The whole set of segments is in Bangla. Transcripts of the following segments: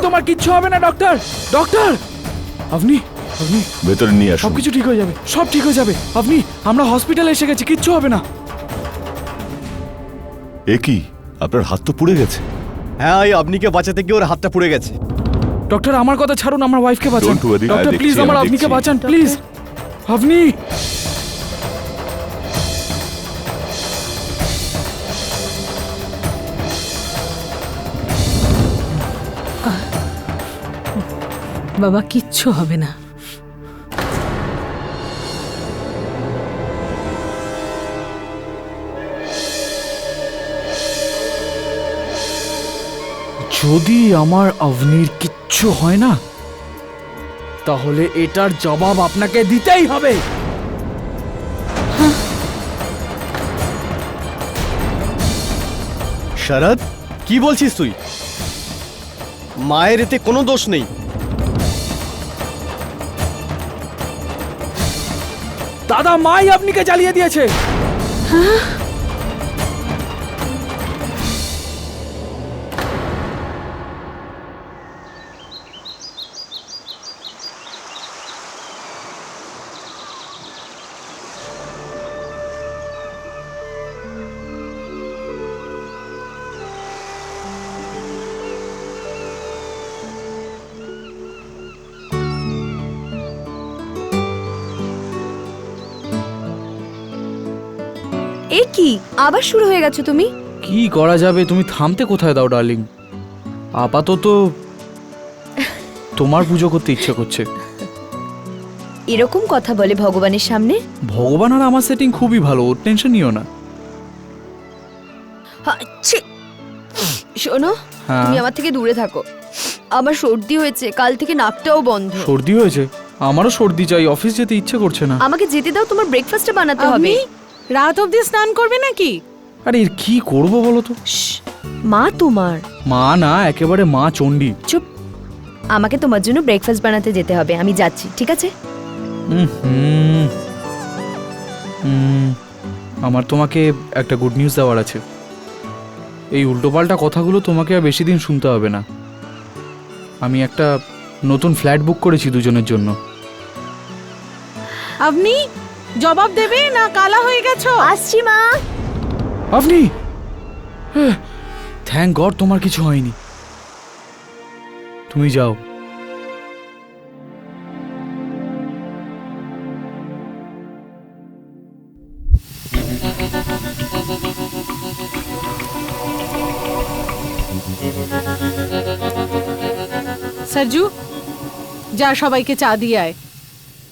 তোমার কিচ্ছু হবে না ডক্টর। ডক্টর আপনি আপনি ভেতরে নিয়ে আসুন। সবকিছু ঠিক হয়ে যাবে, সব ঠিক হয়ে যাবে। আপনি, আমরা হসপিটালে এসে গেছি, কিচ্ছু হবে না। এ কি, আপনার হাত তো পুড়ে গেছে। হ্যাঁ, এই আপনিকে বাঁচাতে গিয়ে ওর হাতটা পুড়ে গেছে। ডক্টর আমার কথা ছাড়ুন, আমার ওয়াইফকে বাঁচান। Don't worry, ডক্টর আমি প্লিজ দেখছি, আমার আমি আপনিকে দেখছি। বাঁচান প্লিজ। আপনি বাবা, কিচ্ছু হবে না। যদি আমার আভনির কিচ্ছু হয় না, তাহলে এটার জবাব আপনাকে দিতেই হবে। শরৎ, কি বলছিস তুই? মায়ের এতে কোনো দোষ নেই। দাদা, মাই আপনিকে জ্বালিয়ে দিয়েছে। এ কি, আবার শুরু হয়ে গেছো তুমি? কি করা যাবে, তুমি থামতে কোথায় দাও ডার্লিং। আপাতত তোমার পুজো করতে ইচ্ছে করছে। এরকম কথা বলে ভগবানের সামনে? ভগবান আর আমার সেটিং খুবই ভালো, ওর টেনশন নিও না। ছি! শোনো, হ্যাঁ? তুমি আমার থেকে দূরে থাকো। আমার সর্দি হয়েছে, কাল থেকে নাকটাও বন্ধ। সর্দি হয়েছে? আমারও সর্দি, চাই অফিস যেতে ইচ্ছে করছে না। আমাকে যেতে দাও, তোমার ব্রেকফাস্টটা বানাতে হবে। আপনি রাত অবধি স্নান করবে নাকি? আরে এর কি করব বলো তো। শ্শ্, মা তোমার। মা না, একেবারে মা চণ্ডী। চুপ। আমাকে তোমার জন্য ব্রেকফাস্ট বানাতে যেতে হবে, আমি যাচ্ছি, ঠিক আছে? আমার তোমাকে একটা গুড নিউজ দেওয়ার আছে। এই উল্টোপাল্টা কথাগুলো তোমাকে আর বেশি দিন শুনতে হবে না। আমি একটা নতুন ফ্ল্যাট বুক করেছি দুজনের জন্য। আপনি জবাব দেবে না কালা হয়ে গেছো? আসছি মা। আপনি, থ্যাংক গড তোমার কিছু হয়নি। তুমি যাও। সরজু, যা সবাইকে চা দিয়ে আয়।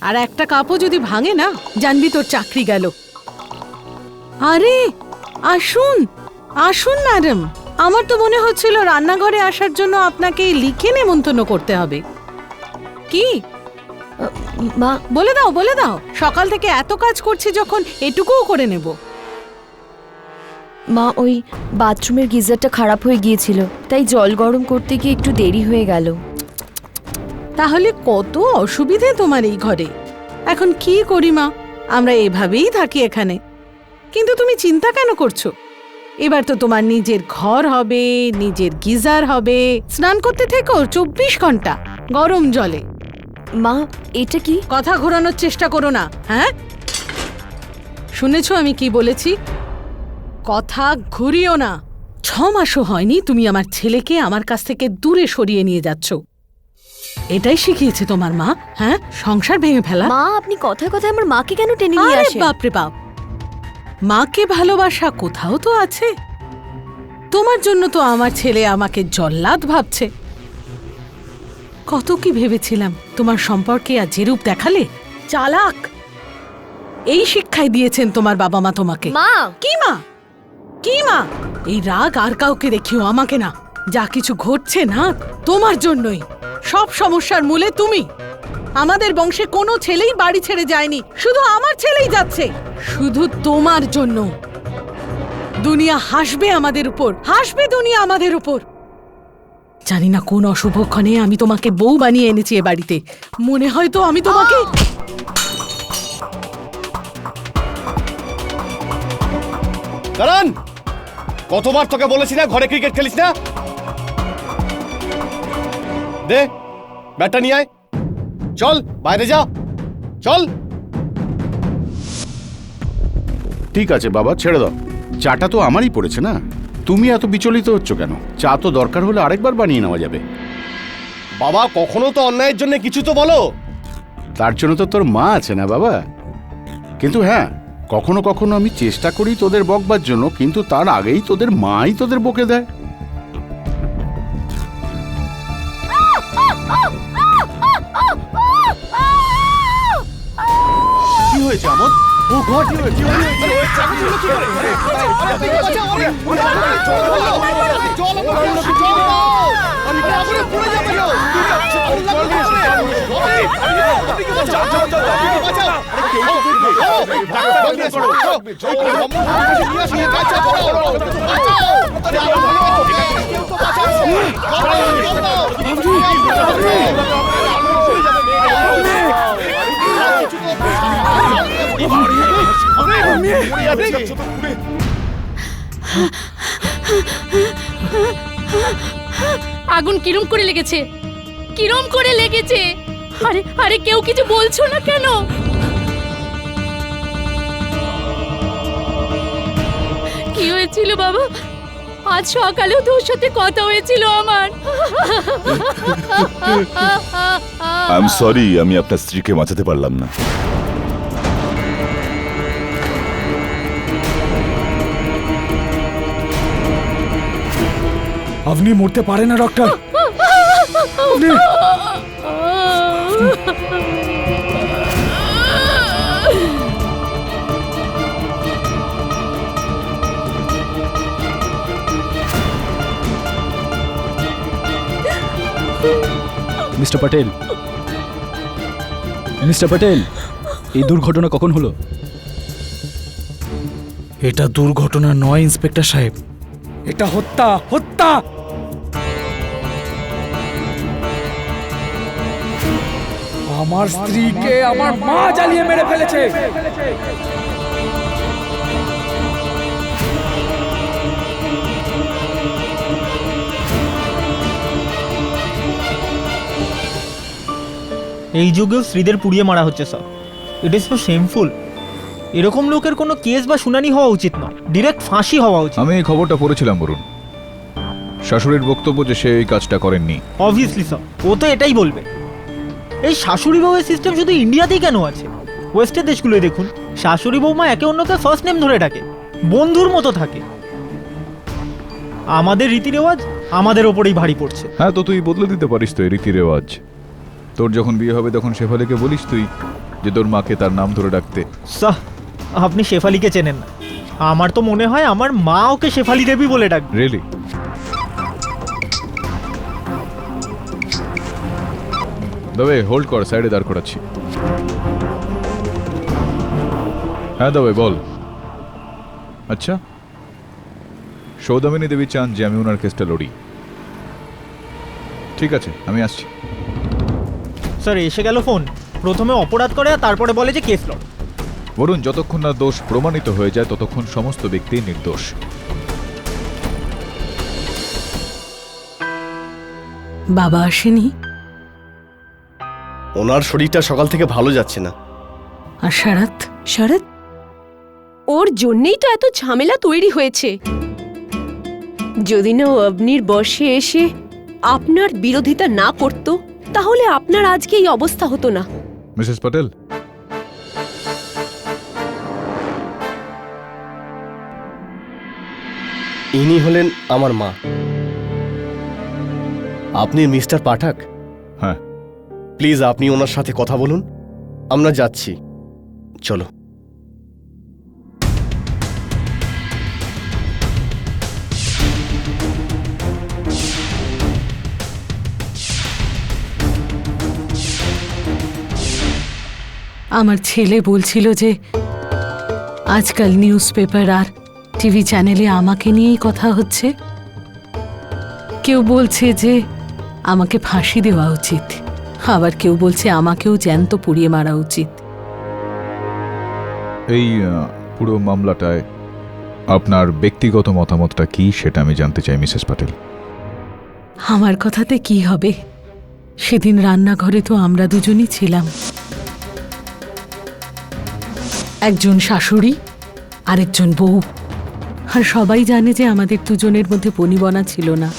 আর একটা কাপও যদি ভাঙে না, জানবি তোর চাকরি গেল। আরে আসুন আসুন ম্যাডাম, আমার তো মনে হচ্ছিল রান্নাঘরে আসার জন্য আপনাকে লিখে নেমন্তন্ন করতে হবে। কি মা, বলে দাও বলে দাও, সকাল থেকে এত কাজ করছি যখন, এটুকুও করে নেব। মা ওই বাথরুমের গিজারটা খারাপ হয়ে গিয়েছিল, তাই জল গরম করতে গিয়ে একটু দেরি হয়ে গেল। তাহলে কত অসুবিধে তোমার এই ঘরে। এখন কি করি মা, আমরা এভাবেই থাকি এখানে। কিন্তু তুমি চিন্তা কেন করছো? এবার তো তোমার নিজের ঘর হবে, নিজের গিজার হবে, স্নান করতে থেকো 24 ঘন্টা গরম জলে। মা, এটা কি? কথা ঘোরানোর চেষ্টা করো না। হ্যাঁ, শুনেছো আমি কি বলেছি? কথা ঘুরিও না। 6 মাসও হয়নি তুমি আমার ছেলেকে আমার কাছ থেকে দূরে সরিয়ে নিয়ে যাচ্ছ। এটাই শিখিয়েছে তোমার মা? হ্যাঁ, সংসার ভেঙে ফেলা। মা, আপনি কথায় কথায় আমার মাকে কেন টেনে নিয়ে আরে আসেন? বাপরে বাপ, মাকে ভালোবাসা কোথাও তো আছে। তোমার জন্য তো আমার ছেলে আমাকে জল্লাদ ভাবছে। কত কি ভেবেছিলাম তোমার সম্পর্কে, আর যেরূপ দেখালে, চালাক। এই শিক্ষাই দিয়েছেন তোমার বাবা মা তোমাকে। মা, কি মা? কি মা? এই রাগ আর কাউকে দেখিও, আমাকে না। যা কিছু ঘটছে না তোমার জন্যই। সব সমস্যার মূলে তুমি। আমাদের বংশে কোনো ছেলেই বাড়ি ছেড়ে যায়নি, শুধু আমার ছেলেই যাচ্ছে, শুধু তোমার জন্য। দুনিয়া হাসবে আমাদের উপর, হাসবে দুনিয়া আমাদের উপর। জানি না কোন অশুভক্ষণে আমি তোমাকে বউ বানিয়ে এনেছি এ বাড়িতে। মনে হয় তো আমি তোমাকে কারণ কতবার তোকে বলেছি না ঘরে ক্রিকেট খেলিস না? দে ব্যাটটা নিয়ে আয়, চল বাইরে যা, চল। ঠিক আছে বাবা, ছেড়ে দাও। চাটা তো আমারই পড়েছে না, তুমি এত বিচলিত হচ্ছ কেন? চা তো দরকার হলে আরেকবার বানিয়ে নেওয়া যাবে। বাবা কখনো তো অন্যায়ের জন্য কিছু তো বলো। তার জন্য তো তোর মা আছে না বাবা। কিন্তু হ্যাঁ, কখনো কখনো আমি চেষ্টা করি তোদের বকবার জন্য, কিন্তু তার আগেই তোদের মাই তোদের বকে দেয়। কি হয়েছে আমোদ? ও গড, কি হয়েছে? আগুন কিরম করে লেগেছে? কিরম করে লেগেছে? আরে আরে, কেউ কিছু বলছো না কেন? কি হয়েছিল বাবা? আজ সকালেও তোর সাথে কথা হয়েছিল আমার। আই এম সরি, আমি আপনার স্ত্রীকে বাঁচাতে পারলাম না। আপনি মরতে পারেন না doctor. Mister Patel, mister Patel, এই দুর্ঘটনা কখন হলো? এটা দুর্ঘটনা নয় ইন্সপেক্টর সাহেব, এটা হত্যা। হত্যা! আমার স্ত্রীকে আমার মা জ্বালিয়ে মেরে ফেলেছে। এই যুগেও স্ত্রীদের পুড়িয়ে মারা হচ্ছে sir. It is so shameful. এরকম লোকের কোনো কেস বা শুনানি হওয়া উচিত নয়, ডিরেক্ট ফাঁসি হওয়া উচিত। আমি এই খবরটা পড়েছিলাম বরুণ। শাশুড়ির বক্তব্য যে সে এই কাজটা করেননি। অবভিয়াসলি স্যার, ও তো এটাই বলবে। এই শাশুড়ি বউয়ের সিস্টেম শুধু ইন্ডিয়াতেই কেন আছে? ওয়েস্টের দেশগুলোই দেখুন, শাশুড়ি বৌমা একে অন্যকে ফার্স্ট নেম ধরে ডাকে, বন্ধুর মতো থাকে। আমাদের রীতি রেওয়াজ আমাদের ওপরেই ভারী পড়ছে। হ্যাঁ, তো তুই বদলে দিতে পারিস তো এই রীতি রেওয়াজ। তোর যখন বিয়ে হবে তখন শেফালিকে বলিস তুই যে তোর মাকে তার নাম ধরে ডাকতে। সাহ, আপনি শেফালিকে চেনেন না। আমার তো মনে হয় আমার মা ওকে শেফালি দেবী বলে ডাকবে। রিয়েলি? দবে হোল্ড কর, সাইডে দাঁড় করাচ্ছি। হ্যাঁ দবে বল। আচ্ছা, সৌদামিনী দেবী চান যে আমি ওনার কেসটা লড়ি। ঠিক আছে, আমি আসছি। স্যার এসে গেল ফোন। প্রথমে অপরাধ করে আর তারপরে বলে যে কেস লড়। বরুণ, যতক্ষণ না দোষ প্রমাণিত হয়ে যায় ততক্ষণ সমস্ত ব্যক্তি নির্দোষ। বাবা আসেনি? ওনার শরীরটা সকাল থেকে ভালো যাচ্ছে না। আর শরৎ? শরৎ, ওর জন্যই তো এত ঝামেলা তৈরি হয়েছে। যদি না ও আপনির বসে এসে আপনার বিরোধিতা না করত, তাহলে আপনার আজকে এই অবস্থা হতো না। মিসেস প্যাটেল, ইনি হলেন আমার মা। আপনি মিস্টার পাঠক? হ্যাঁ। প্লিজ আপনি ওনার সাথে কথা বলুন। আমরা যাচ্ছি, চলো। আমার ছেলে বলছিল যে আজকাল নিউজ পেপার আর টিভি চ্যানেলে আমাকে নিয়েই কথা হচ্ছে। কেউ বলছে যে আমাকে ফাঁসি দেওয়া উচিত, আবার কেউ বলছে আমাকেও জ্যান্ত পুড়িয়ে মারা উচিত। এই পুরো মামলাটায় আপনার ব্যক্তিগত মতামতটা কি সেটা আমি জানতে চাই মিসেস প্যাটেল। আমার কথাতে কি হবে? সেদিন রান্নাঘরে তো আমরা দুজনই ছিলাম, একজন শাশুড়ি আরেকজন বউ। আর সবাই জানে যে আমাদের দুজনের মধ্যে বনিবনা ছিল না।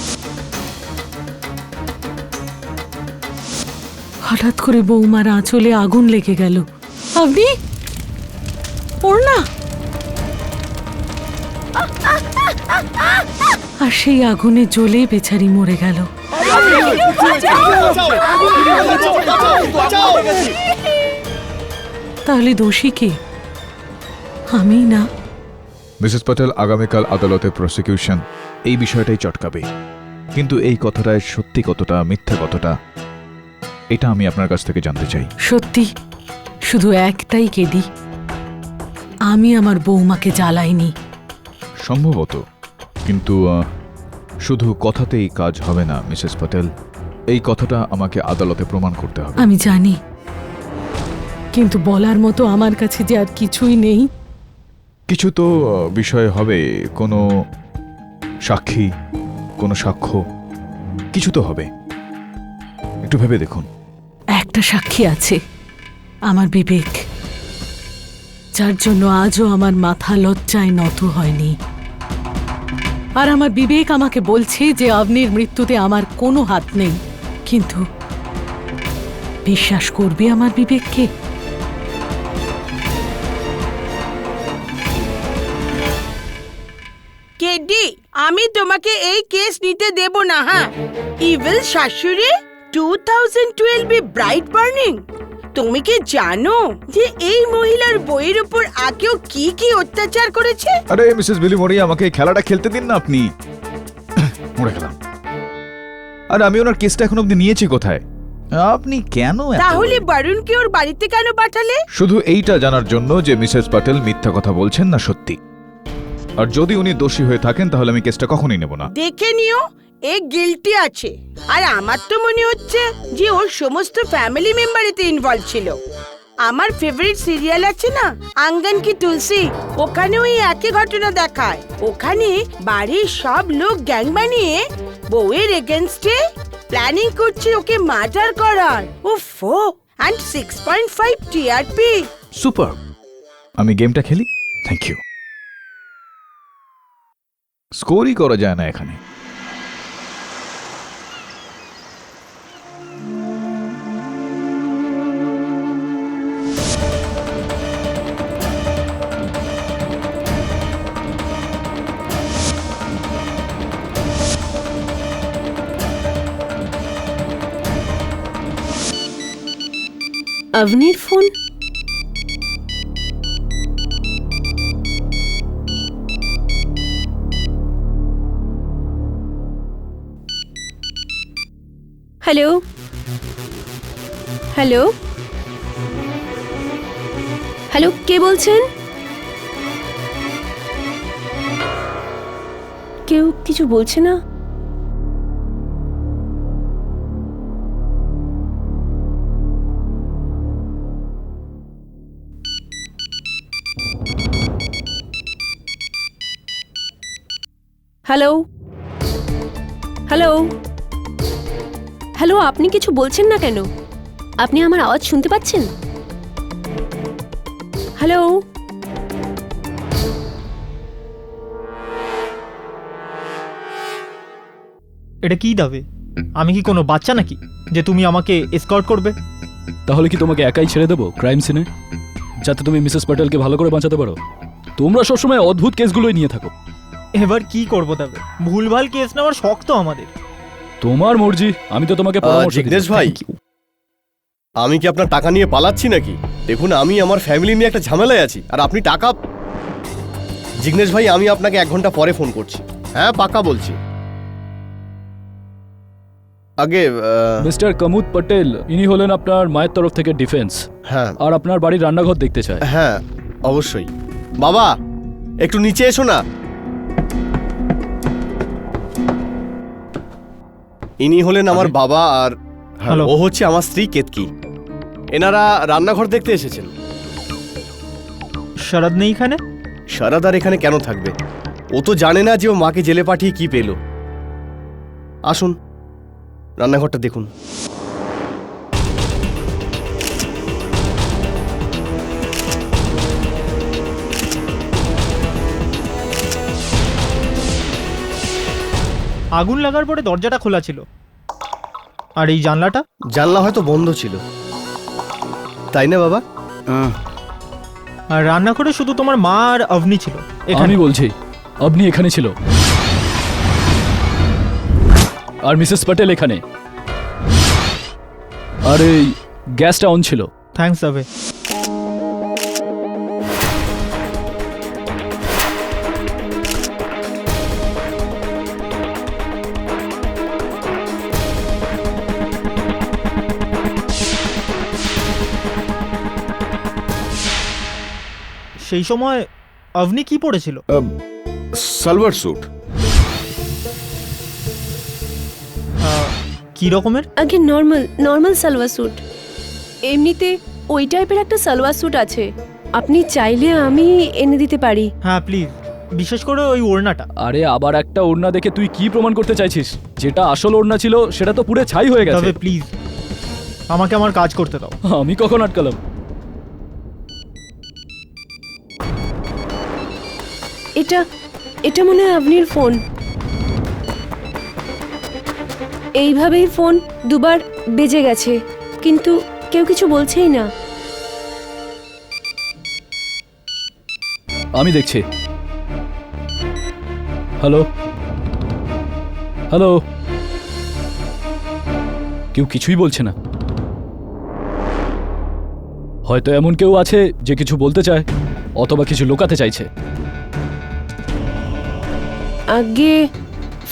হঠাৎ করে বৌমার আঁচলে আগুন লেগে গেল। আপনি ওর না, আর সেই আগুনে জ্বলে বেচারি মরে গেল। তাহলে দোষী কে? আমি না? মিসেস প্যাটেল, আগামীকাল আদালতে প্রসিকিউশন এই বিষয়টাই চটকাবে, কিন্তু এই কথাটায় সত্যি কতটা মিথ্যা কতটা এটা আমি আপনার কাছ থেকে জানতে চাই। সত্যি শুধু একটাই কেদি, আমি আমার বৌমাকে জ্বালাইনি। সম্ভবত, কিন্তু শুধু কথাতেই কাজ হবে না মিসেস প্যাটেল, এই কথাটা আমাকে আদালতে প্রমাণ করতে হবে। আমি জানি, কিন্তু বলার মতো আমার কাছে যে আর কিছুই নেই। কিছু তো বিষয় হবে, কোনো সাক্ষী, কোনো সাক্ষ্য, কিছু তো হবে। একটু ভেবে দেখুন। একটা সাক্ষী আছে, আমার বিবেক, যার জন্য আজও আমার মাথা লজ্জায় নত হয়নি। আর আমার বিবেক আমাকে বলছে যে আবনির মৃত্যুতে আমার কোনো হাত নেই। কিন্তু বিশ্বাস করবে আমার বিবেককে? কেডি, আমি তোমাকে এই কেস নিতে দেব না। হ্যাঁ, ইভিল শাশুড়ি 2012 ব্রাইট বার্নিং। তুমি কি জানো যে এই মহিলার বইয়ের উপর আগেও কি কি অত্যাচার করেছে? আরে মিসেস বিলি মরি, আমাকে এই খেলাটা খেলতে দিন না। আপনি মরে গেলাম। আর আমি ওনার কেসটা এখন অব্দি নিয়েছি কোথায়? আপনি কেন তাহলে বরুণকে ওর বাড়িতে কেন পাঠালে? শুধু এইটা জানার জন্য যে মিসেস প্যাটেল মিথ্যা কথা বলছেন না সত্যি। আর যদি উনি দোষী হয়ে থাকেন তাহলে আমি কেসটা কখনোই নেব না। দেখে নিও, এ গিল্টি আছে। আর আমার তো মনে হচ্ছে যে ওর সমস্ত ফ্যামিলি মেম্বার এতে ইনভলভ ছিল। আমার ফেভারিট সিরিয়াল আছে না, আঙ্গন কি তুলসী, ওখানে ওই একই ঘটনা দেখায়। ওখানে বাড়ির সব লোক গ্যাং বানিয়ে বউয়ের এগেইনস্টে প্ল্যানিং করছে ওকে মার্ডার করার। ওফো, এন্ড 6.5 টিআরপি। সুপার। আমি গেমটা খেলি? Thank you. স্কোরই করা যায় না এখানে। আবনির ফোন। হ্যালো হ্যালো হ্যালো, কে বলছেন? কেউ কিছু বলছে না। হ্যালো হ্যালো হ্যালো, আপনি কিছু বলছেন না কেন? আপনি আমার আওয়াজ শুনতে পাচ্ছেন? হ্যালো এটা কি দাবে? আমি কি কোনো বাচ্চা নাকি যে তুমি আমাকে এসকর্ট করবে? তাহলে কি তোমাকে একাই ছেড়ে দেবো ক্রাইম সিনে, যাতে তুমি মিসেস প্যাটেলকে ভালো করে বাঁচাতে পারো? তোমরা সবসময় অদ্ভুত কেসগুলোই নিয়ে থাকো। এবার কি করবো তবে? ভুলভাল কেস নেওয়ার শখ তো আমাদের। তোমার মর্জি, আমি তো তোমাকে পরামর্শ দিচ্ছি। জিগ্নেশ ভাই, আমি কি আপনার টাকা নিয়ে পালাচ্ছি নাকি? দেখুন, আমি আমার ফ্যামিলি নিয়ে একটা ঝামেলায় আছি, আর আপনি টাকা। জিগ্নেশ ভাই, আমি আপনাকে 1 ঘন্টা পরে ফোন করছি। হ্যাঁ, পাকা বলছি। আগে মিস্টার কামুদ প্যাটেল, ইনি হলেন আপনার মায়ের তরফ থেকে ডিফেন্স। হ্যাঁ আর আপনার বাড়ির রান্নাঘর দেখতে চায়। হ্যাঁ, অবশ্যই। বাবা, একটু নিচে এসো না। ইনি হলেন আমার বাবা, আর হ্যালো। ও হচ্ছে আমার স্ত্রী কেতকি। এনারা রান্নাঘর দেখতে এসেছেন। শরৎ নেই এখানে? শারদার এখানে কেন থাকবে? ও তো জানে না যে ও মাকে জেলে পাঠিয়ে কি পেল। আসুন, রান্নাঘরটা দেখুন। আগুন লাগার পরে দরজাটা খোলা ছিল। আর এই জানলাটা? জানলা হয়তো বন্ধ ছিল, তাই না বাবা? আর রান্নাঘরে শুধু তোমার মা আর অভনি ছিল। এখানে আমি বলছি আপনি এখানে ছিল আর মিসেস প্যাটেল এখানে, আর এই গ্যাসটা অন ছিল। থ্যাঙ্কস আবে। সেই সময় অভনি কি পড়েছিল? সালভার স্যুট। কি রকমের? আগে নর্মাল সালোয়ার স্যুট। এমনিতে ওই টাইপের একটা সালোয়ার স্যুট আছে, আপনি চাইলে আমি এনে দিতে পারি। হ্যাঁ প্লিজ, বিশেষ করে ওই ওড়নাটা। আরে আবার একটা ওড়না দেখে তুই কি প্রমাণ করতে চাইছিস? যেটা আসল ওড়না ছিল সেটা তো পুরো ছাই হয়ে গেছে। তবে প্লিজ আমাকে আমার কাজ করতে দাও। আমি কখন আটকালাম? এটা মনে হয় আপনির ফোন। এইভাবেই ফোন দুবার বেজে গেছে, কিন্তু কেউ কিছু বলছেই না। আমি দেখছি। হ্যালো হ্যালো, কেউ কিছুই বলছে না। হয়তো এমন কেউ আছে যে কিছু বলতে চায় অথবা কিছু লুকাতে চাইছে। আগে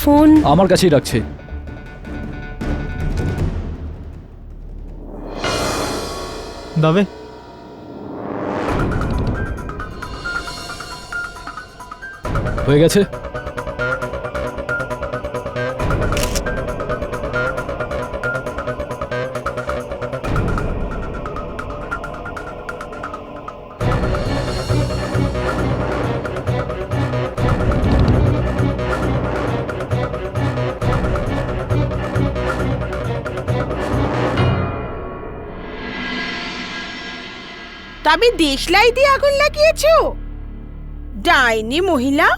ফোন আমার কাছেই রাখছে। দাবে হয়ে গেছে। তবে দেশলাই দিয়ে আগুন লাগিয়েছো? ডাইনি মহিলা।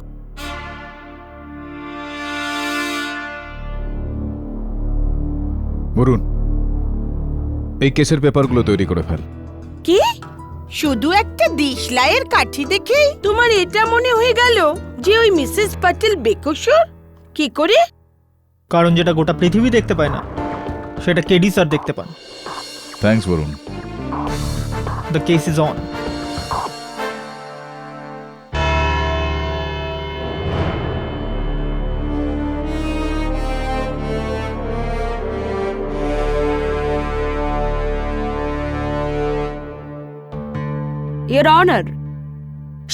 বরুণ, এই কেসের পেপারগুলো তৈরি করে ফেল। কি? শুধু একটা দেশলাইয়ের কাঠি দেখেই তোমার এটা মনে হয়ে গেল যে ওই মিসেস প্যাটেল বেকসুর? কি করে? কারণ যেটা গোটা পৃথিবী দেখতে পায় না সেটা কেডি স্যার দেখতে পান। Thanks Varun. The case is on. Your honour,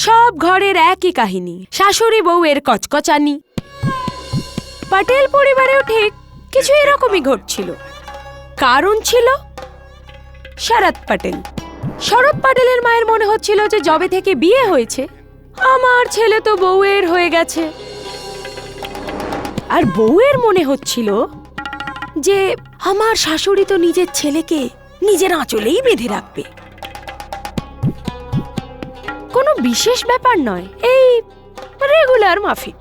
সব ঘরের একই কাহিনী, শাশুড়ি বউয়ের কচকচানি। প্যাটেল পরিবারেও ঠিক কিছু এরকমই ঘটছিল। কারণ ছিল শরৎ প্যাটেল। শরৎ প্যাটেলের মায়ের মনে হচ্ছিল যে যবে থেকে বিয়ে হয়েছে আমার ছেলে তো বউয়ের হয়ে গেছে, আর বউয়ের মনে হচ্ছিল যে আমার শাশুড়ি তো নিজের ছেলেকে নিজের আঁচলেই বেঁধে রাখবে। কোনো বিশেষ ব্যাপার নয়, এই রেগুলার মাফিক।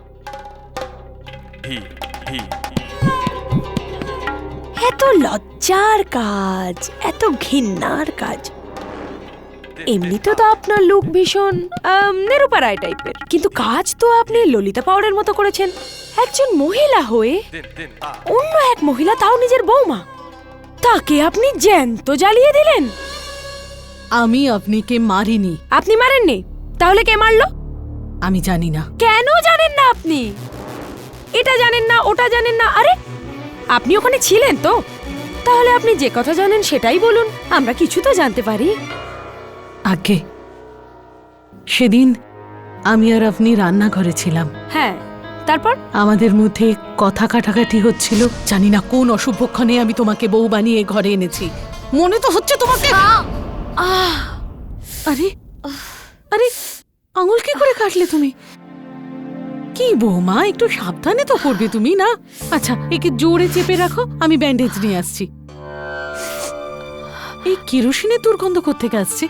এত লজ্জার কাজ, এত ঘৃণার কাজ। এমনিতে তো আপনার লুক ভীষণ নিরূপা রায় টাইপের, কিন্তু কাজ তো আপনি ললিতা পাওয়ারের মতো করেছেন। একজন মহিলা হয়ে অন্য এক মহিলা, তাও নিজের বৌমা, তাকে আপনি জ্যান্ত জ্বালিয়ে দিলেন। আমি আপনিকে মারিনি। আপনি মারেননি? তাহলে কে মারলো? আমি জানি না। কেন জানেন না আপনি? এটা জানেন না, ওটা জানেন না? আরে আপনি ওখানে ছিলেন তো, তাহলে আপনি যে কথা জানেন সেটাই বলুন, আমরা কিছু তো জানতে পারি। আগে সেদিন আমি আর আপনি রান্নাঘরে ছিলাম। হ্যাঁ, তারপর আমাদের মধ্যে কথা কাটাকাটি হচ্ছিল। জানি না কোন অশুভক্ষণে আমি তোমাকে বউ বানিয়ে ঘরে এনেছি। মনে তো হচ্ছে তোমাকে। আরে আরে, আঙুল কি করে কাটলে তুমি? কি বৌমা, একটু সাবধানে তো করবে তুমি, না? আচ্ছা, একে জোরে চেপে রাখো, আমি ব্যান্ডেজ নিয়ে আসছি। এই কেরোসিনের দুর্গন্ধ কোত্থেকে আসছে?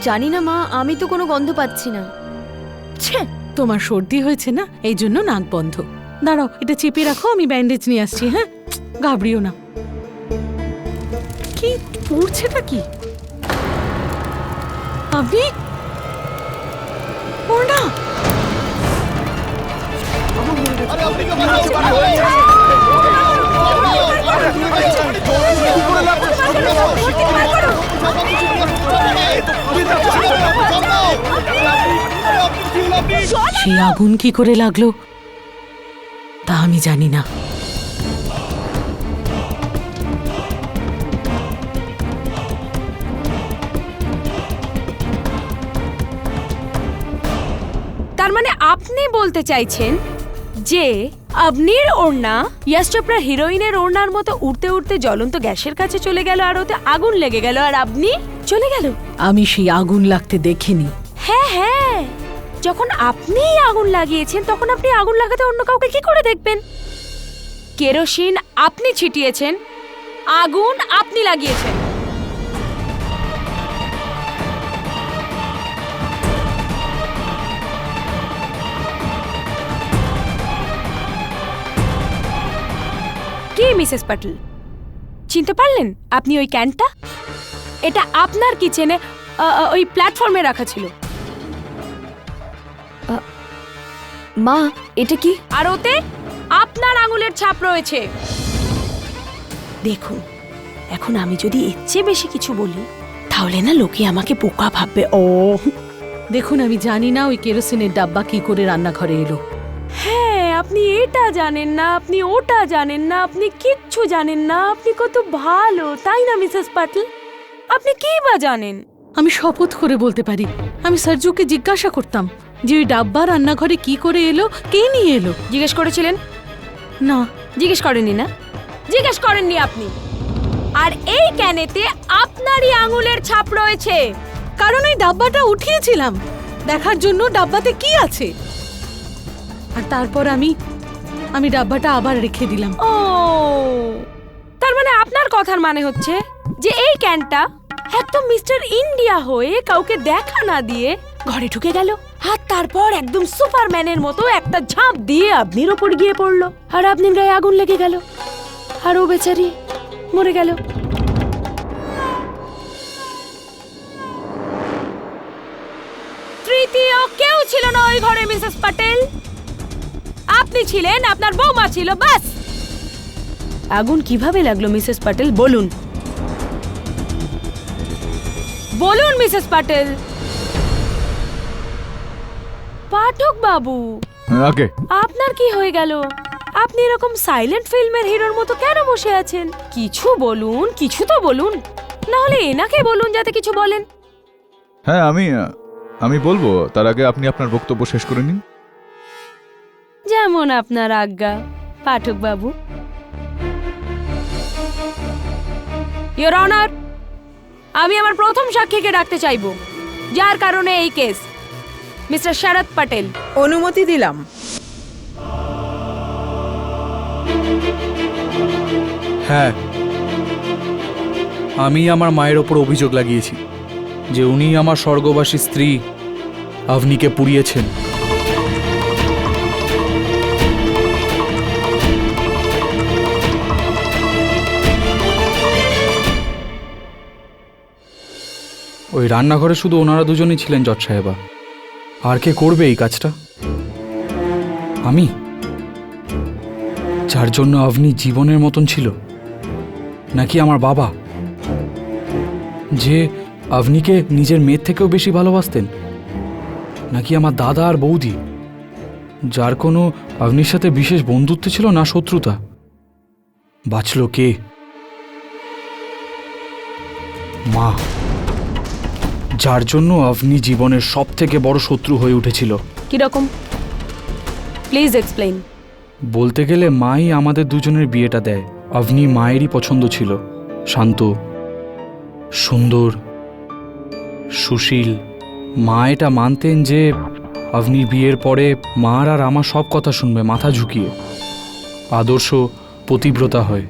জানি না মা, আমি তো কোনো গন্ধ পাচ্ছি না। ছে, তোমার সর্দি হয়েছে না, এই জন্য নাক বন্ধ। দাঁড়াও, এটা চেপে রাখো, আমি ব্যান্ডেজ নিয়ে আসছি। হ্যাঁ, ঘাবড়িও না। কি পড়ছেটা কি? আপনি ওনা সেই আগুন কি করে লাগলো তা আমি জানি না। তার মানে আপনি বলতে চাইছেন যে আবনির ওড়না ইয়াশ চোপড়ার হিরোইনের ওড়নার মতো উড়তে উড়তে জ্বলন্ত গ্যাসের কাছে চলে গেল, আর ওতে আগুন লেগে গেল, আর আপনি চলে গেল? আমি সেই আগুন লাগতে দেখিনি। হ্যাঁ হ্যাঁ, যখন আপনি আগুন লাগিয়েছেন তখন আপনি আগুন লাগাতে অন্য কাউকে কি করে দেখবেন? কেরোসিন আপনি ছিটিয়েছেন, আগুন আপনি লাগিয়েছেন। কি মিসেস পাটিল, চিনতে পারলেন? আপনি ওই ক্যানটা, এটা আপনার কিচেনে ওই প্ল্যাটফর্মে রাখা ছিল। মা, এটা কি? আর ওতে আপনার আঙুলের ছাপ রয়েছে। দেখুন, এখন আমি যদি এর চেয়ে বেশি কিছু বলি তাহলে না লোকে আমাকে বোকা ভাববে। ও দেখুন, আমি জানি না ওই কেরোসিনের ডাব্বা কি করে রান্নাঘরে এলো। হ্যাঁ, আপনি এটা জানেন না, আপনি ওটা জানেন না, আপনি কিচ্ছু জানেন না। আপনি কত ভালো, তাই না মিসেস পাটিল? আপনি কি বা জানেন? আমি শপথ করে বলতে পারি, আমি সরজুকে জিজ্ঞাসা করতাম যে ওই ডাব্বা রান্নাঘরে কি করে এলো, কে নিয়ে এলো। জিজ্ঞেস করেছিলেন? না, জিজ্ঞেস করেননি না? জিজ্ঞেস করেননি আপনি। আর এই ক্যানেতে আপনারই আঙুলের ছাপ রয়েছে। কারণ ওই ডাব্বাটা উঠিয়েছিলাম দেখার জন্য ডাব্বাতে কি আছে, আর তারপর আমি ডাব্বাটা আবার রেখে দিলাম। ও, তার মানে আপনার কথার মানে হচ্ছে যে এই ক্যানটা একদম মিস্টার ইন্ডিয়া হয়ে কাউকে দেখা না দিয়ে ঘরে ঢুকে গেল, আর তারপর একদম সুপারম্যানের মতো একটা ঝাঁপ দিয়ে আপনির ওপর গিয়ে পড়লো, আর আপনার গায়ে আগুন লেগে গেল, আর ও বেচারি মরে গেল। তৃতীয় কেউ ছিল না ওই ঘরে মিসেস পাটেল। আপনি ছিলেন, আপনার বৌমা ছিল, বাস। আগুন কিভাবে লাগলো মিসেস পাটেল, বলুন বলুন মিসেস পাটেল। পাঠক বাবু, আগে আপনার কি হয়ে গেল? আপনি এরকম সাইলেন্ট ফিল্মের হিরোর মতো কেন বসে আছেন? কিছু বলুন, কিছু তো বলুন, না হলে এনাকে বলুন যাতে কিছু বলেন। হ্যাঁ, আমি বলবো, তার আগে আপনি আপনার বক্তব্য শেষ করে নিন। যেমন আপনার আজ্ঞা পাঠক বাবু। ইওর অনার, আমি আমার প্রথম সাক্ষীকে ডাকতে চাইব, যার কারণে এই কেস, মিস্টার শরৎ পটেল। অনুমতি দিলাম। হ্যাঁ, আমি আমার মায়ের ওপর অভিযোগ লাগিয়েছি যে উনি আমার স্বর্গবাসী স্ত্রী আভনিকে পুড়িয়েছেন। ওই রান্নাঘরে শুধু ওনারা দুজনেই ছিলেন জজ সাহেবা। আর কে করবে এই কাজটা? আমি, যার জন্য আভনি জীবনের মতন ছিল, নাকি আমার বাবা, যে আভনিকে নিজের মেয়ের থেকেও বেশি ভালোবাসতেন, নাকি আমার দাদা আর বৌদি, যার কোনো আভনির সাথে বিশেষ বন্ধুত্ব ছিল না শত্রুতা? বাঁচল কে? মা, যার জন্য আভনি জীবনের সব থেকে বড় শত্রু হয়ে উঠেছিল। কিরকম? Please explain. বলতে গেলে মাই আমাদের দুজনের বিয়েটা দেয়। আভনি মায়েরই পছন্দ ছিল, শান্ত, সুন্দর, সুশীল। মা এটা মানতেন যে আভনির বিয়ের পরে মার আর আমার সব কথা শুনবে মাথা ঝুঁকিয়ে, আদর্শ পতিব্রতা হয়।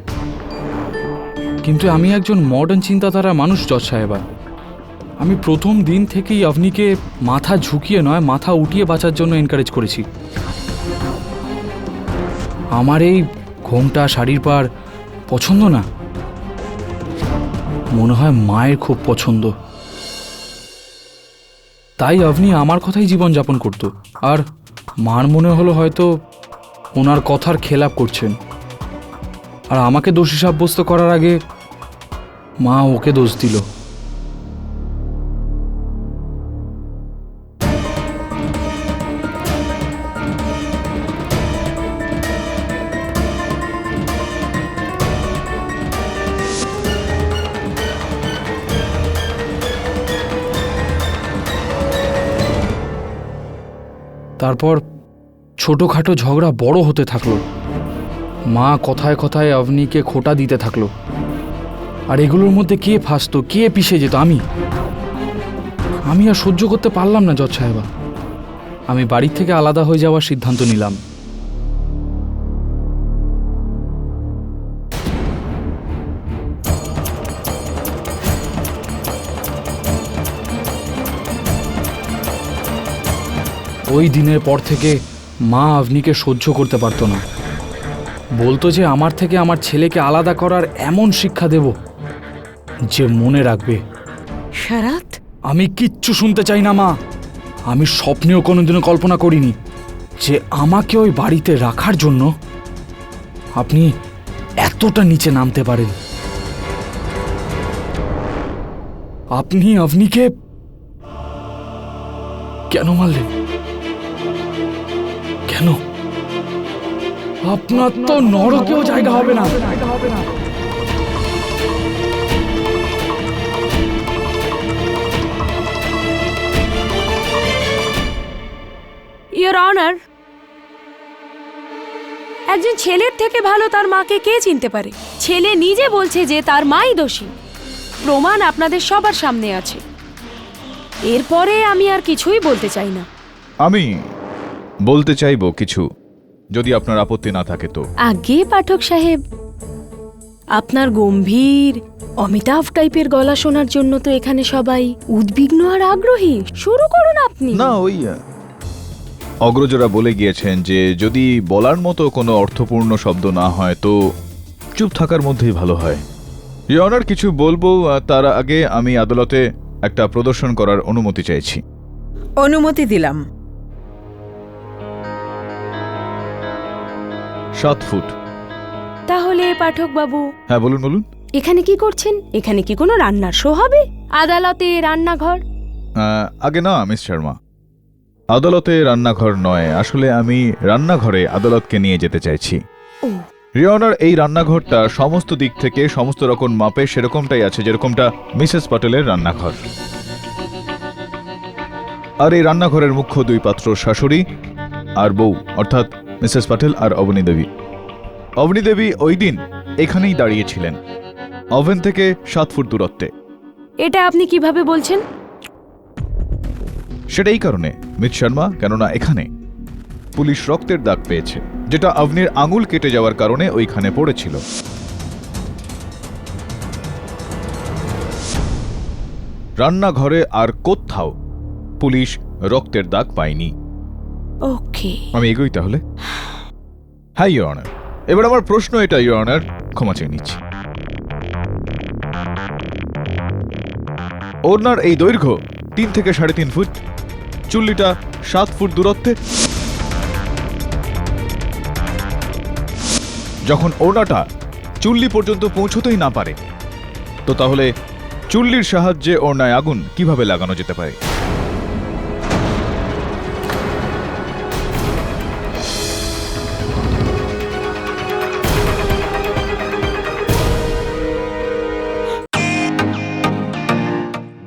কিন্তু আমি একজন মডার্ন চিন্তাধারা মানুষ জজ সাহেবা। আমি প্রথম দিন থেকেই আভনিকে মাথা ঝুঁকিয়ে নয়, মাথা উঠিয়ে বাঁচার জন্য এনকারেজ করেছি। আমার এই ঘোমটা শাড়ির পার পছন্দ না, মনে হয় মায়ের খুব পছন্দ। তাই আপনি আমার কথাই জীবনযাপন করত, আর মার মনে হলো হয়তো ওনার কথার খেলাপ করছেন, আর আমাকে দোষী সাব্যস্ত করার আগে মা ওকে দোষ দিল। তারপর ছোটখাটো ঝগড়া বড় হতে থাকলো। মা কথায় কথায় আবনিকে খোঁটা দিতে থাকলো, আর এগুলোর মধ্যে কে ফাঁসতো, কে পিষে যেত? আমি আর সহ্য করতে পারলাম না জজ সাহেবা। আমি বাড়ি থেকে আলাদা হয়ে যাওয়ার সিদ্ধান্ত নিলাম। ওই দিনের পর থেকে মা আবনিকে সহ্য করতে পারতো না, বলতো যে আমার থেকে আমার ছেলেকে আলাদা করার এমন শিক্ষা দেব যে মনে রাখবে। শরৎ, আমি কিচ্ছু শুনতে চাই না মা। আমি স্বপ্নেও কোনোদিনও কল্পনা করিনি যে আমাকে ওই বাড়িতে রাখার জন্য আপনি এতটা নিচে নামতে পারেন। আপনি আবনিকে কেন মারলেন? কেন? আপনার তো নরকেও জায়গা হবে না। ইওর অনার, একজন ছেলের থেকে ভালো তার মাকে কে চিনতে পারে? ছেলে নিজে বলছে যে তার মাই দোষী। প্রমাণ আপনাদের সবার সামনে আছে। এরপরে আমি আর কিছুই বলতে চাই না। আমি বলতে চাইবো কিছু, যদি আপনার আপত্তি না থাকে তো। আগে পাঠক সাহেব, আপনার গম্ভীর অমিতাভ টাইপের গলা শোনার জন্য তো এখানে সবাই উদ্বিগ্ন আর আগ্রহী। শুরু করুন আপনি। না, ওই অগ্রজরা বলে গিয়েছেন যে যদি বলার মতো কোনো অর্থপূর্ণ শব্দ না হয় তো চুপ থাকার মধ্যেই ভালো হয়। ইওর অনার, কিছু বলবো, তার আগে আমি আদালতে একটা প্রদর্শন করার অনুমতি চাইছি। অনুমতি দিলাম। 7 ফুট। তাহলে পাঠক বাবু, হ্যাঁ বলুন বলুন। এখানে কি করছেন? এখানে কি কোনো রান্নার শো হবে? আদালতে রান্নাঘর? আগে না মিস শর্মা, আদালতে রান্নাঘর নয়, আসলে আমি রান্নাঘরে আদালতকে নিয়ে যেতে চাইছি। ইওর অনার, এই রান্নাঘরটা সমস্ত দিক থেকে সমস্ত রকম মাপে সেরকমটাই আছে যেরকমটা মিসেস প্যাটেলের রান্নাঘর। আর এই রান্নাঘরের মুখ্য 2 পাত্র শাশুড়ি আর বউ, অর্থাৎ মিসেস প্যাটেল আর অবনী দেবী। অবনী দেবী ওই দিন এখানেই দাঁড়িয়েছিলেন, ওভেন থেকে 7 ফুট দূরত্বে। এটা আপনি কিভাবে বলছেন? সেটা এই কারণে মিস শর্মা, কেননা এখানে পুলিশ রক্তের দাগ পেয়েছে, যেটা অবনীর আঙুল কেটে যাওয়ার কারণে ওইখানে পড়েছিল। রান্নাঘরে আর কোথাও পুলিশ রক্তের দাগ পায়নি। ওকে, আমি এগোই তাহলে? হ্যাঁ ইওর অনার। এবার আমার প্রশ্ন এটা ইওর অনার, ক্ষমা চেয়ে নিচ্ছি। ওনার এই দৈর্ঘ্য 3 থেকে 3.5 ফুট, চুল্লিটা 7 ফুট দূরত্বে। যখন ওড়নাটা চুল্লি পর্যন্ত পৌঁছতেই না পারে, তো তাহলে চুল্লির সাহায্যে ওড়নায় আগুন কিভাবে লাগানো যেতে পারে?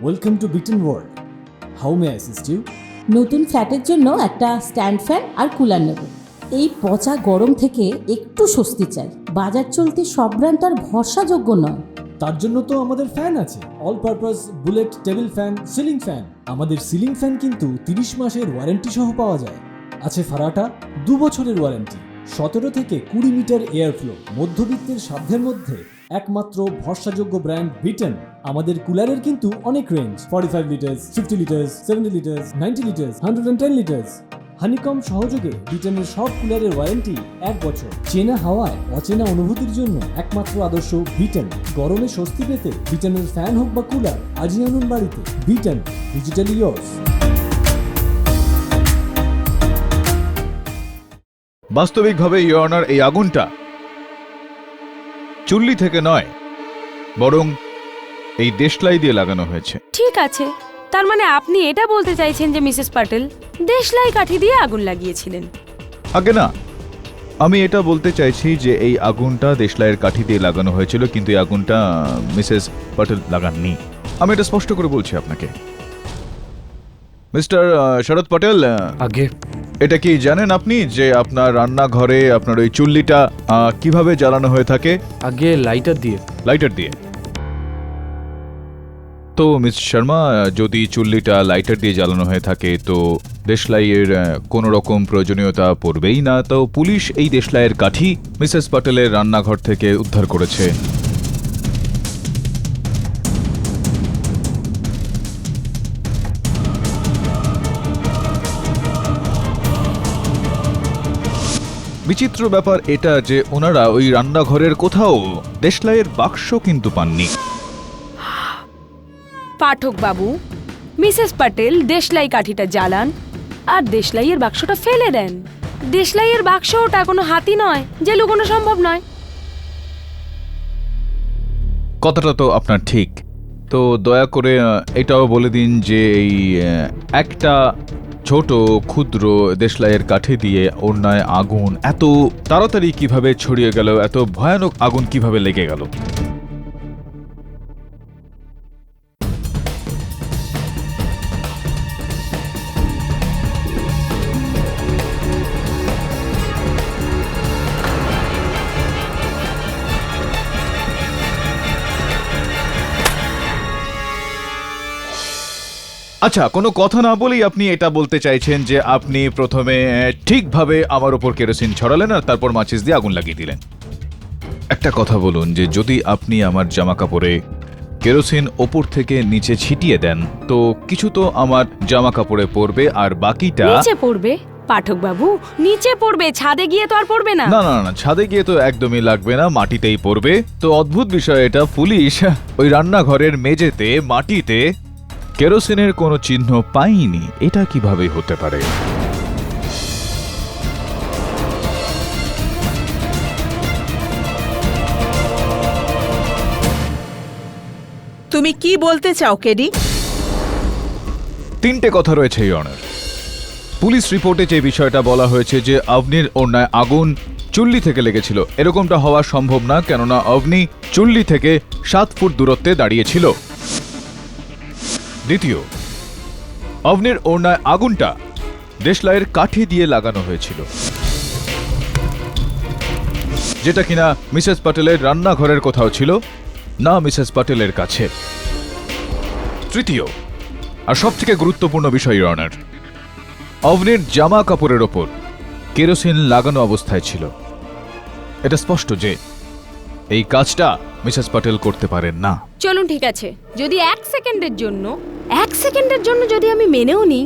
Welcome to Beaton world. How may I assist you? নতুন ফ্ল্যাটের জন্য একটা স্ট্যান্ড ফ্যান আর কুলার নেব। এই পচা গরম থেকে একটু স্বস্তি চাই। বাজার চলতে সব ব্র্যান্ড আর ভরসাযোগ্য নয়। তার জন্য তো আমাদের ফ্যান আছে, all purpose bullet table fan, ceiling fan. আমাদের সিলিং ফ্যান কিন্তু 30 মাসের ওয়ারেন্টি সহ পাওয়া যায়। আছে ফারাটা 2 বছরের ওয়ারেন্টি, 17 থেকে 20 মিটার এয়ার ফ্লো, মধ্যবিত্তের সাধ্যের মধ্যে একমাত্র ভরসাযোগ্য ব্র্যান্ড বিটন। আমাদের কুলারের কিন্তু অনেক range, 45 litres, 50 litres, 70 litres, 90 litres, 110 litres. Honeycomb সহযোগে ব্রিটেনের সব কুলারের ওয়ারেন্টি 1 বছর। চেনা হাওয়ায় অচেনা অনুভূতির জন্য একমাত্র আদর্শ ব্রিটেন। গরমে স্বস্তি পেতে ব্রিটেনের ফ্যান হোক বা কুলার, আজই আনুন বাড়িতে। Britain, digitally yours. বাস্তবিকভাবে ইওর অনার, এই আগুনটা চুল্লি থেকে নয়, বরং এই দেশলাই দিয়ে লাগানো হয়েছে। ঠিক আছে, তার মানে আপনি এটা বলতে চাইছেন যে মিসেস প্যাটেল দেশলাই কাঠি দিয়ে আগুন লাগিয়েছিলেন? আগে না, আমি এটা বলতে চাইছি যে এই আগুনটা দেশলাইয়ের কাঠি দিয়ে লাগানো হয়েছিল, কিন্তু এই আগুনটা মিসেস প্যাটেল লাগাননি। আমি এটা স্পষ্ট করে বলছি আপনাকে। মিস্টার শরৎ প্যাটেল, আগে এটা কি জানেন আপনি যে আপনার রান্নাঘরে আপনার ওই চুল্লিটা কিভাবে জ্বালানো হয়ে থাকে? আগে লাইটার দিয়ে। লাইটার দিয়ে। তো মিস শর্মা, যদি চুল্লিটা লাইটার দিয়ে জ্বালানো হয়ে থাকে তো দেশলাইয়ের কোনো রকম প্রয়োজনীয়তা পড়বেই না। তো পুলিশ এই দেশলাইয়ের কাঠি মিসেস প্যাটেলের রান্নাঘর থেকে উদ্ধার করেছে। বিচিত্র ব্যাপার এটা যে ওনারা ওই রান্নাঘরের কোথাও দেশলাইয়ের বাক্স কিন্তু পাননি। পাঠক বাবু, মিসেস প্যাটেল দেশলাই কাঠিটা জ্বালান আর দেশলাইয়ের বাক্সটা ফেলে দেন। দেশলাইয়ের বাক্স ওটা কোনো হাতি নয় যে লুকোনো সম্ভব নয়। কথাটা তো আপনার ঠিক। তো দয়া করে এটাও বলে দিন যে এই একটা ছোট ক্ষুদ্র দেশলাইয়ের কাঠি দিয়ে অন্যায় আগুন এত তাড়াতাড়ি কিভাবে ছড়িয়ে গেল, এত ভয়ানক আগুন কিভাবে লেগে গেল? আচ্ছা, কোনো কথা না বলেই আপনি এটা বলতে চাইছেন যে আপনি প্রথমে ঠিকভাবে আমার উপর কেরোসিন ছড়ালেন আর তারপর মাচিস দিয়ে আগুন লাগিয়ে দিলেন। একটা কথা বলুন, যে যদি আপনি আমার জামা কাপড়ে কেরোসিন ওপর থেকে নিচে ছিটিয়ে দেন তো কিছু তো আমার জামা কাপড়ে পড়বে আর বাকিটা নিচে পড়বে? পাঠক বাবু, নিচে পড়বে, ছাদে গিয়ে তো আর পড়বে না। না না না, ছাদে গিয়ে তো একদমই লাগবে না, মাটিতেই পড়বে। তো অদ্ভুত বিষয় এটা, পুলিশ ওই রান্নাঘরের মেঝেতে মাটিতে কেরোসিনের কোনো চিহ্ন পাইনি। এটা কিভাবে হতে পারে? তুমি কি বলতে চাও কেডি? তিনটে কথা রয়েছে ইওর অনার। পুলিশ রিপোর্টে যে বিষয়টা বলা হয়েছে যে অগ্নির অন্যায় আগুন চুল্লি থেকে লেগেছিল, এরকমটা হওয়া সম্ভব না, কেননা অগ্নি চুল্লি থেকে 7 ফুট দূরত্বে দাঁড়িয়েছিল। দ্বিতীয়, অগ্নির অন্যায় আগুনটা দেশলাইয়ের কাঠি দিয়ে লাগানো হয়েছিল, যেটা কিনা মিসেস প্যাটেলের রান্নাঘরের কোথাও ছিল না, মিসেস প্যাটেলের কাছে। তৃতীয় আর সবথেকে গুরুত্বপূর্ণ বিষয় ইওর অনার, অগ্নির জামা কাপড়ের ওপর কেরোসিন লাগানো অবস্থায় ছিল। এটা স্পষ্ট যে এই কাজটা মিসেস প্যাটেল করতে পারেন না। চলুন ঠিক আছে, যদি 1 সেকেন্ডের জন্য যদি আমি মেনেও নিই